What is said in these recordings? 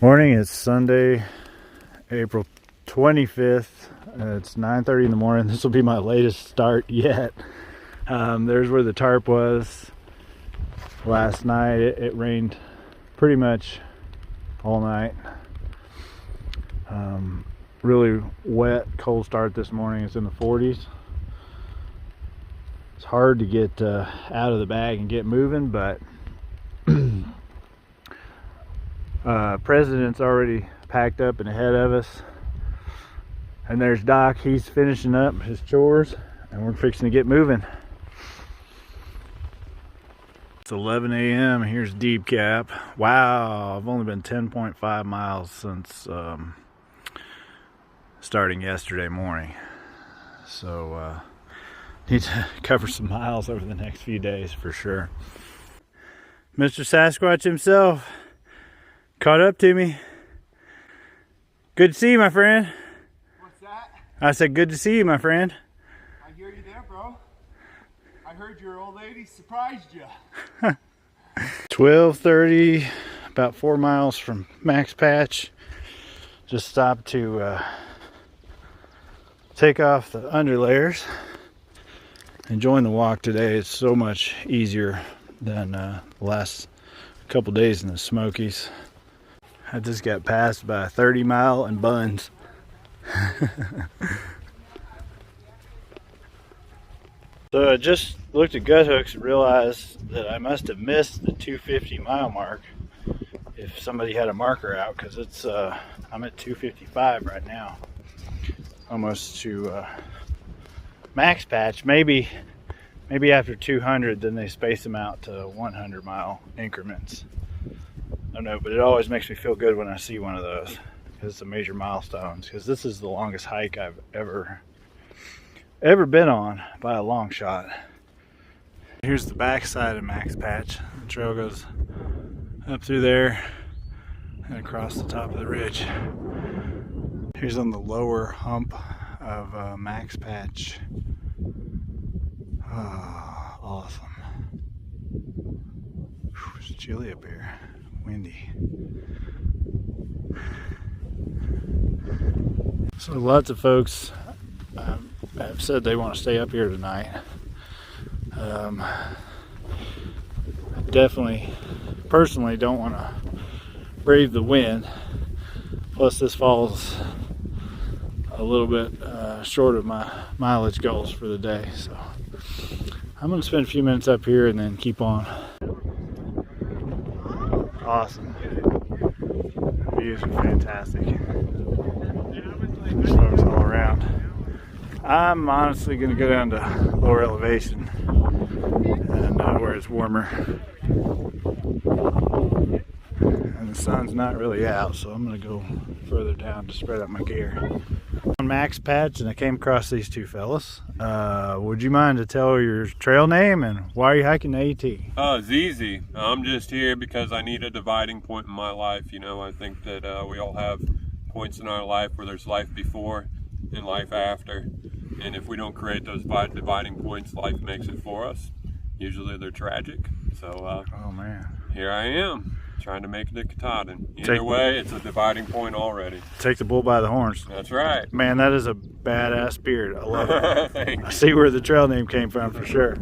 Morning, it's Sunday, April 25th. It's 9:30 in the morning. This will be my latest start yet. There's where the tarp was last night. It rained pretty much all night. Really wet, cold start this morning. It's in the 40s. It's hard to get out of the bag and get moving, but President's already packed up and ahead of us, and there's Doc. He's finishing up his chores and we're fixing to get moving. It's 11 a.m. Here's Deep Cap. Wow, I've only been 10.5 miles since starting yesterday morning, so need to cover some miles over the next few days for sure. Mr. Sasquatch himself caught up to me. Good to see you, my friend. What's that? I said, good to see you, my friend. I hear you there, bro. I heard your old lady surprised you. 12:30, about 4 miles from Max Patch. Just stopped to take off the underlayers and join the walk today. It's so much easier than the last couple days in the Smokies. I just got passed by a 30 mile and buns. So I just looked at gut hooks and realized that I must have missed the 250 mile mark if somebody had a marker out, because it's I'm at 255 right now, almost to Max Patch. Maybe after 200 then they space them out to 100 mile increments. I don't know, but it always makes me feel good when I see one of those, because it's a major milestone, because this is the longest hike I've ever been on by a long shot. Here's the back side of Max Patch. The trail goes up through there and across the top of the ridge. Here's on the lower hump of Max Patch. Oh, awesome. Whew, it's chilly up here. Windy. So lots of folks have said they want to stay up here tonight. I definitely, personally, don't want to brave the wind. Plus, this falls a little bit short of my mileage goals for the day. So I'm going to spend a few minutes up here and then keep on. Awesome. Views are fantastic. There's folks all around. I'm honestly going to go down to lower elevation and where it's warmer. And the sun's not really out, so I'm going to go further down to spread out my gear. On Max Patch, and I came across these two fellas. Would you mind to tell your trail name and why are you hiking the AT? It's easy. I'm just here because I need a dividing point in my life. You know, I think that we all have points in our life where there's life before and life after. And if we don't create those dividing points, life makes it for us. Usually they're tragic. So oh man, here I am, trying to make it to Katahdin. Either way, it's a dividing point already. Take the bull by the horns. That's right. Man, that is a badass beard. I love it. Thanks. I see where the trail name came from for sure.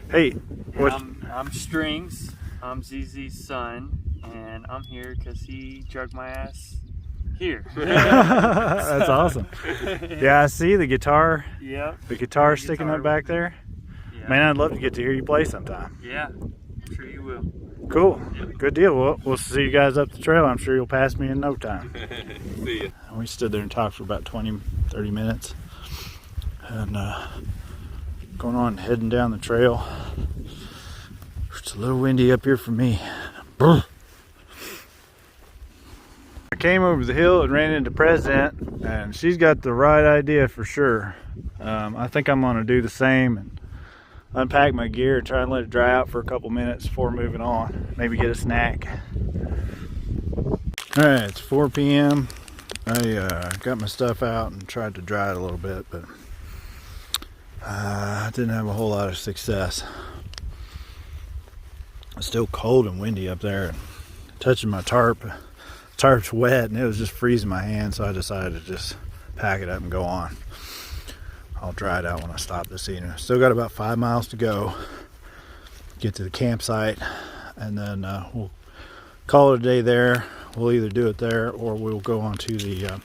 Hey, what? I'm Strings. I'm ZZ's son, and I'm here because he drugged my ass here. That's awesome. Yeah, I see the guitar. Yep. The guitar sticking up back there. Yeah. Man, I'd love to get to hear you play sometime. Yeah, I'm sure you will. Cool. Good deal. We'll see you guys up the trail. I'm sure you'll pass me in no time. See ya. We stood there and talked for about 20-30 minutes. And going on, heading down the trail. It's a little windy up here for me. Brr. I came over the hill and ran into President, and she's got the right idea for sure. I think I'm going to do the same and unpack my gear and try and let it dry out for a couple minutes before moving on. Maybe get a snack. Alright, it's 4 p.m. I got my stuff out and tried to dry it a little bit, but I didn't have a whole lot of success. It's still cold and windy up there. Touching my tarp tarp's wet and it was just freezing my hand, so I decided to just pack it up and go on. I'll dry it out when I stop this evening. Still got about 5 miles to go, get to the campsite, and then we'll call it a day there. We'll either do it there or we'll go on to the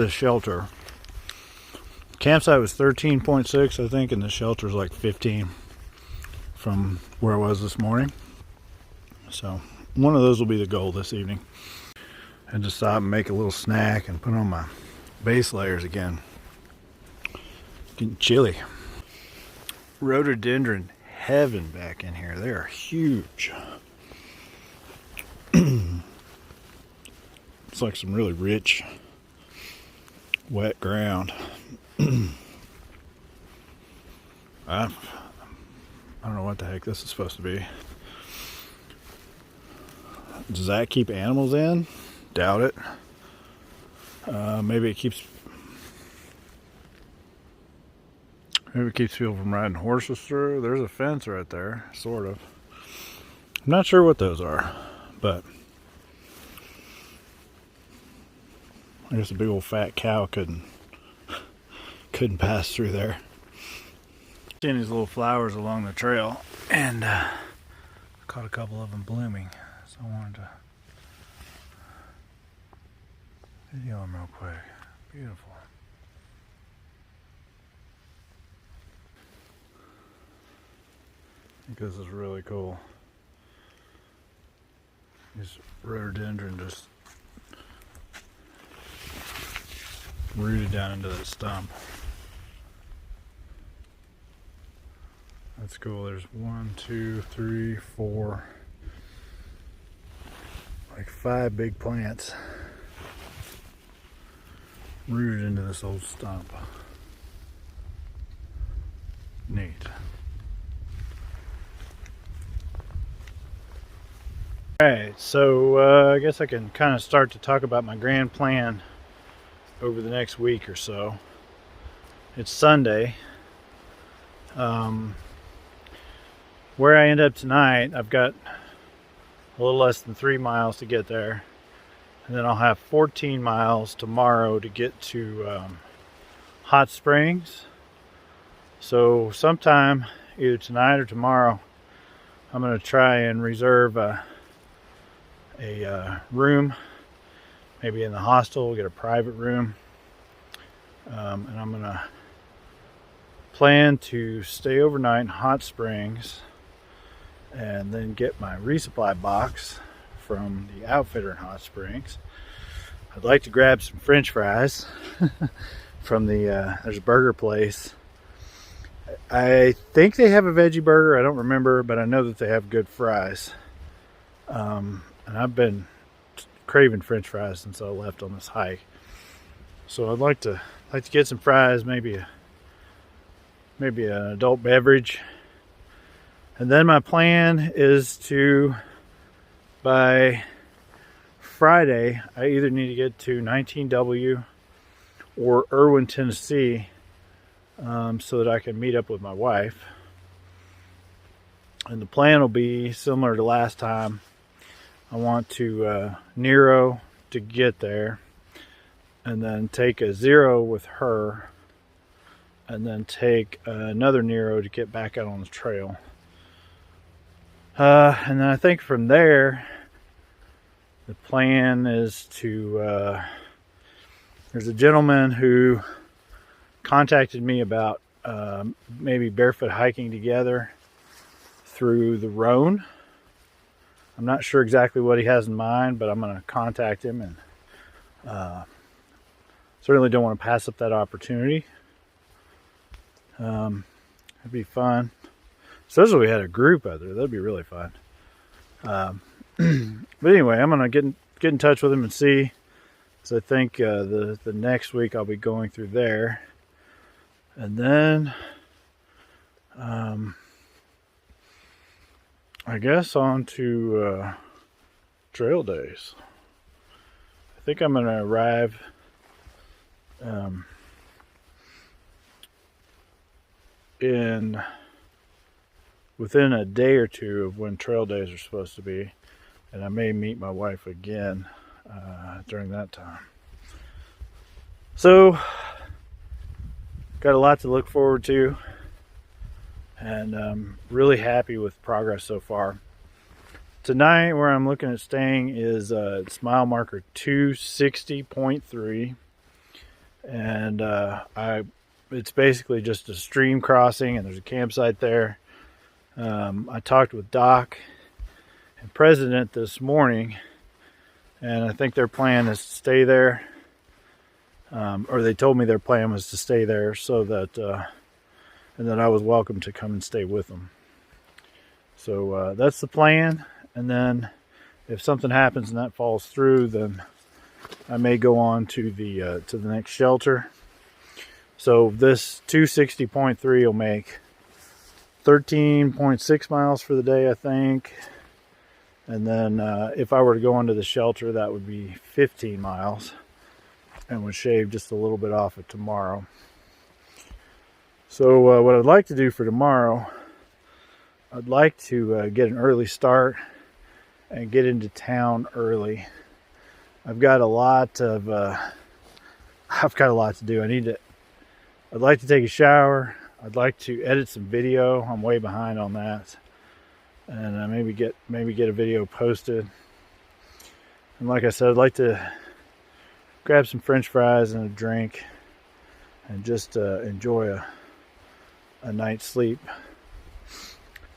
shelter. Campsite was 13.6, I think, and the shelter's like 15 from where I was this morning. So one of those will be the goal this evening. And just stop and make a little snack and put on my base layers again. Getting chilly. Rhododendron heaven back in here. They are huge. It's like some really rich, wet ground. I don't know what the heck this is supposed to be. Does that keep animals in? Doubt it. Maybe it keeps people from riding horses through. There's a fence right there, sort of. I'm not sure what those are, but I guess a big old fat cow couldn't pass through there. Seeing these little flowers along the trail, and caught a couple of them blooming, so I wanted to video them real quick. Beautiful. I think this is really cool. These rhododendron just rooted down into that stump. That's cool. There's 1, 2, 3, 4, like 5 big plants rooted into this old stump. Neat. Alright, so I guess I can kind of start to talk about my grand plan over the next week or so. It's Sunday. Where I end up tonight, I've got a little less than 3 miles to get there. And then I'll have 14 miles tomorrow to get to Hot Springs. So sometime either tonight or tomorrow, I'm going to try and reserve a room, maybe in the hostel, get a private room. And I'm going to plan to stay overnight in Hot Springs and then get my resupply box from the outfitter in Hot Springs. I'd like to grab some French fries from there's a burger place. I think they have a veggie burger. I don't remember, but I know that they have good fries. And I've been craving French fries since I left on this hike. So I'd like to get some fries, maybe an adult beverage. And then my plan is to, by Friday, I either need to get to 19W or Irwin, Tennessee, so that I can meet up with my wife. And the plan will be similar to last time. I want to Nero to get there, and then take a 0 with her, and then take another Nero to get back out on the trail. And then I think from there, the plan is to, there's a gentleman who contacted me about maybe barefoot hiking together through the Rhone. I'm not sure exactly what he has in mind, but I'm going to contact him, and certainly don't want to pass up that opportunity. It'd be fun. Especially if we had a group out there, that'd be really fun. But anyway, I'm gonna get in touch with him and see. So I think the next week I'll be going through there, and then I guess on to trail days. I think I'm gonna arrive within a day or two of when trail days are supposed to be. and I may meet my wife again during that time. So, got a lot to look forward to, and I'm really happy with progress so far. Tonight, where I'm looking at staying is it's mile marker 260.3, and it's basically just a stream crossing, and there's a campsite there. I talked with Doc and President this morning, and I think their plan is to stay there, or they told me their plan was to stay there, so that and that I was welcome to come and stay with them. So that's the plan. And then if something happens and that falls through, then I may go on to the next shelter. So this 260.3 will make 13.6 miles for the day, I think. And then if I were to go onto the shelter, that would be 15 miles and would shave just a little bit off of tomorrow. So what I'd like to do for tomorrow, I'd like to get an early start and get into town early. I've got a lot to do. I'd like to take a shower. I'd like to edit some video. I'm way behind on that. And maybe get a video posted. And like I said, I'd like to grab some French fries and a drink and just enjoy a night's sleep.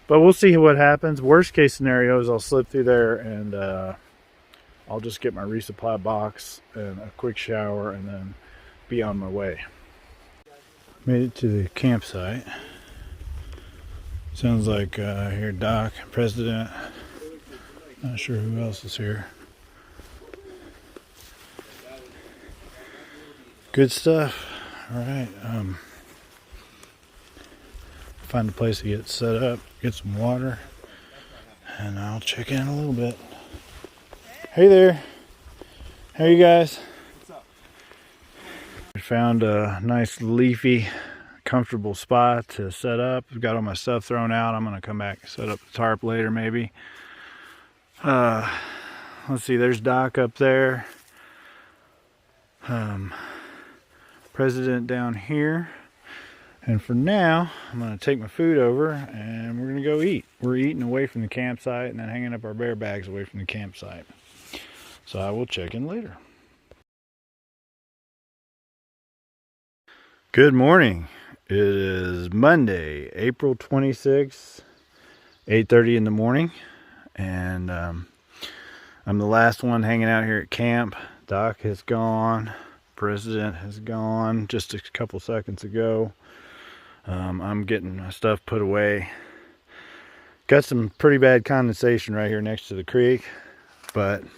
But we'll see what happens. Worst case scenario is I'll slip through there and I'll just get my resupply box and a quick shower and then be on my way. Made it to the campsite. Sounds like here Doc, President. Not sure who else is here. Good stuff. All right. Find a place to get set up, get some water, and I'll check in a little bit. Hey there. How are you guys? What's up? I found a nice leafy, comfortable spot to set up. I've got all my stuff thrown out. I'm gonna come back and set up the tarp later maybe. Let's see, there's Doc up there. President down here. And for now, I'm going to take my food over and we're going to go eat. We're eating away from the campsite and then hanging up our bear bags away from the campsite. So I will check in later. Good morning. It is Monday, April 26th, 8:30 in the morning. And I'm the last one hanging out here at camp. Doc has gone. President has gone just a couple seconds ago. I'm getting my stuff put away. Got some pretty bad condensation right here next to the creek, and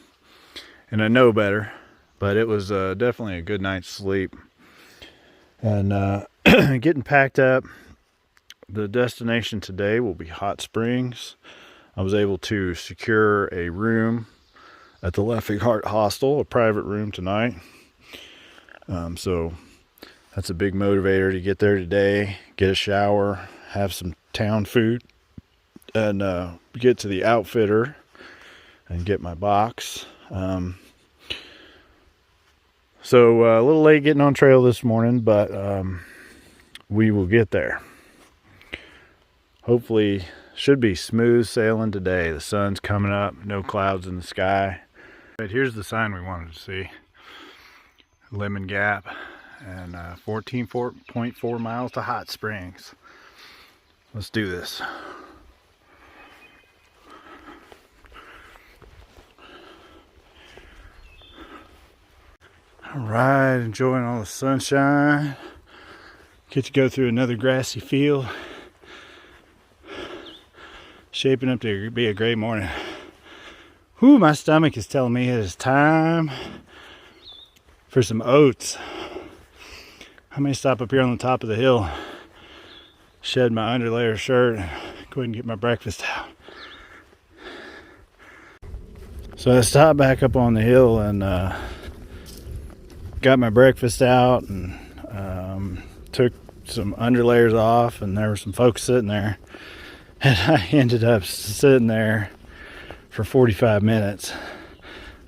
I know better, but it was definitely a good night's sleep. And getting packed up. The destination today will be Hot Springs. I was able to secure a room at the Laughing Heart Hostel, a private room tonight. So that's a big motivator to get there today, get a shower, have some town food, and get to the outfitter and get my box. So a little late getting on trail this morning, but we will get there. Hopefully, should be smooth sailing today. The sun's coming up, no clouds in the sky. But here's the sign we wanted to see. Lemon Gap. And 14.4 miles to Hot Springs. Let's do this. All right, enjoying all the sunshine. Get to go through another grassy field. Shaping up to be a great morning. Whew, my stomach is telling me it is time for some oats. I may stop up here on the top of the hill, shed my underlayer shirt, and go ahead and get my breakfast out. So I stopped back up on the hill and got my breakfast out and took some underlayers off, and there were some folks sitting there. And I ended up sitting there for 45 minutes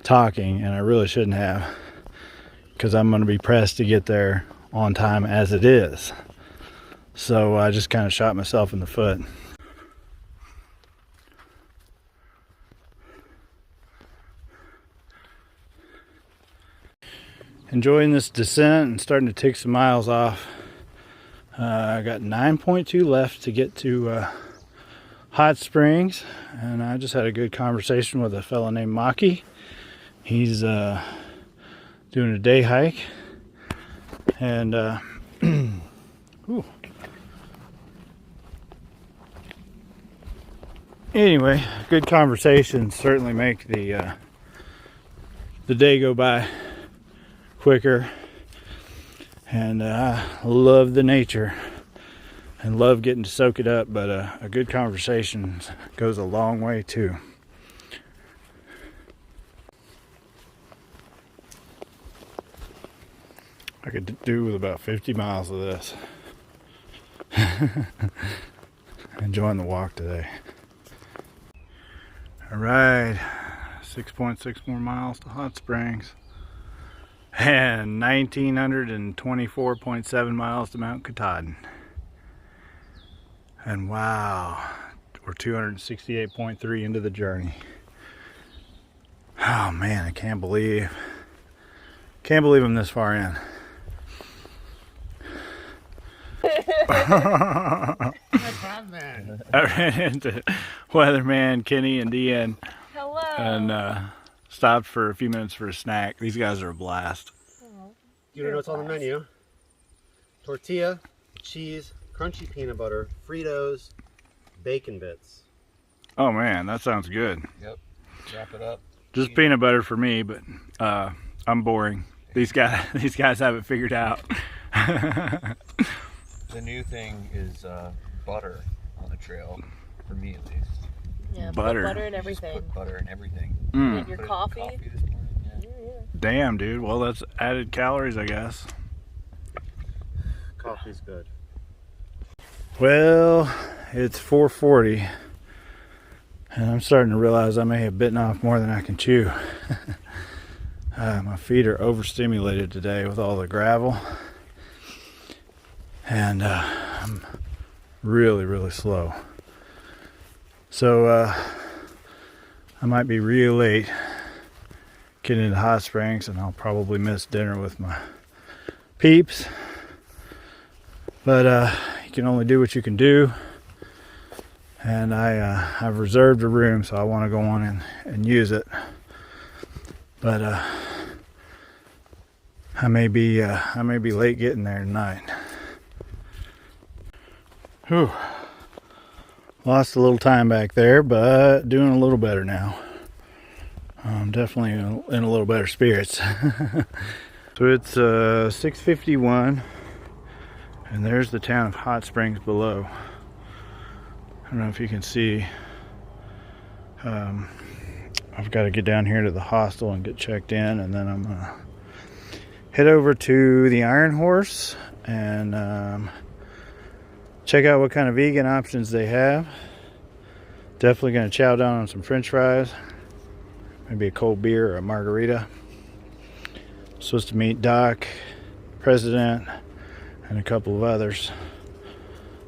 talking, and I really shouldn't have, because I'm going to be pressed to get there on time as it is. So I just kind of shot myself in the foot. Enjoying this descent and starting to take some miles off. I got 9.2 left to get to Hot Springs, and I just had a good conversation with a fellow named Maki. He's doing a day hike, and ooh. Anyway, good conversations certainly make the day go by quicker, and I love the nature and love getting to soak it up, but a good conversation goes a long way too. I could do with about 50 miles of this. Enjoying the walk today. All right, 6.6 more miles to Hot Springs and 1,924.7 miles to Mount Katahdin. And wow, we're 268.3 into the journey. Oh man, I can't believe I'm this far in. I ran into Weatherman, Kenny, and Deanne. Hello. And stopped for a few minutes for a snack. These guys are a blast. You know what's on the menu? Tortilla, cheese, crunchy peanut butter, Fritos, bacon bits. Oh man, that sounds good. Yep. Wrap it up. Just peanut butter for me, but I'm boring. These guys have it figured out. The new thing is butter on the trail, for me at least. Yeah, butter. Butter and Just everything. put butter in everything. Mm. In your Put it in coffee. this morning, yeah. Damn, dude. Well, that's added calories, I guess. Coffee's good. Well, it's 4:40, and I'm starting to realize I may have bitten off more than I can chew. My feet are overstimulated today with all the gravel, and I'm really slow. So I might be real late getting into Hot Springs, and I'll probably miss dinner with my peeps. But you can only do what you can do, and I've reserved a room, so I want to go on and use it. But I may be late getting there tonight. Whew. Lost a little time back there, but doing a little better now. I'm definitely in a little better spirits. So it's 6:51, and there's the town of Hot Springs below. I don't know if you can see. I've got to get down here to the hostel and get checked in, and then I'm gonna head over to the Iron Horse and check out what kind of vegan options they have. Definitely gonna chow down on some French fries, maybe a cold beer or a margarita. Supposed to meet Doc, President, and a couple of others.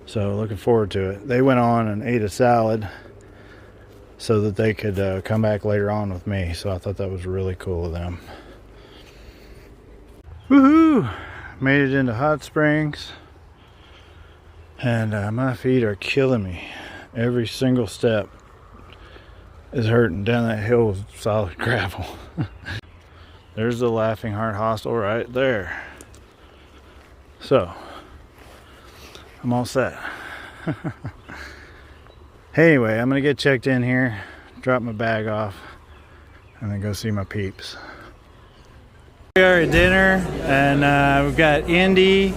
So looking forward to it. They went on and ate a salad so that they could come back later on with me. So I thought that was really cool of them. Woohoo! Made it into Hot Springs. And my feet are killing me. Every single step is hurting down that hill with solid gravel. There's the Laughing Heart Hostel right there. So, I'm all set. Anyway, I'm gonna get checked in here, drop my bag off, and then go see my peeps. We are at dinner, and we've got Indy,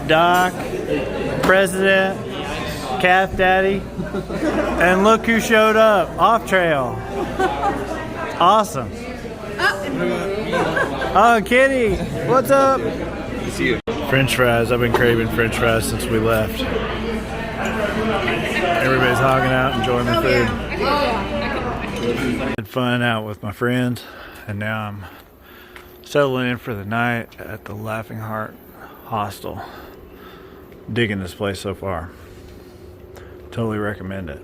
Doc, President, Calf Daddy, and look who showed up, off trail. Awesome. Oh, Kitty, what's up? See you. French fries. I've been craving French fries since we left. Everybody's hogging out, enjoying the food. Had fun out with my friends, and now I'm settling in for the night at the Laughing Heart Hostel. Digging this place so far. Totally recommend it.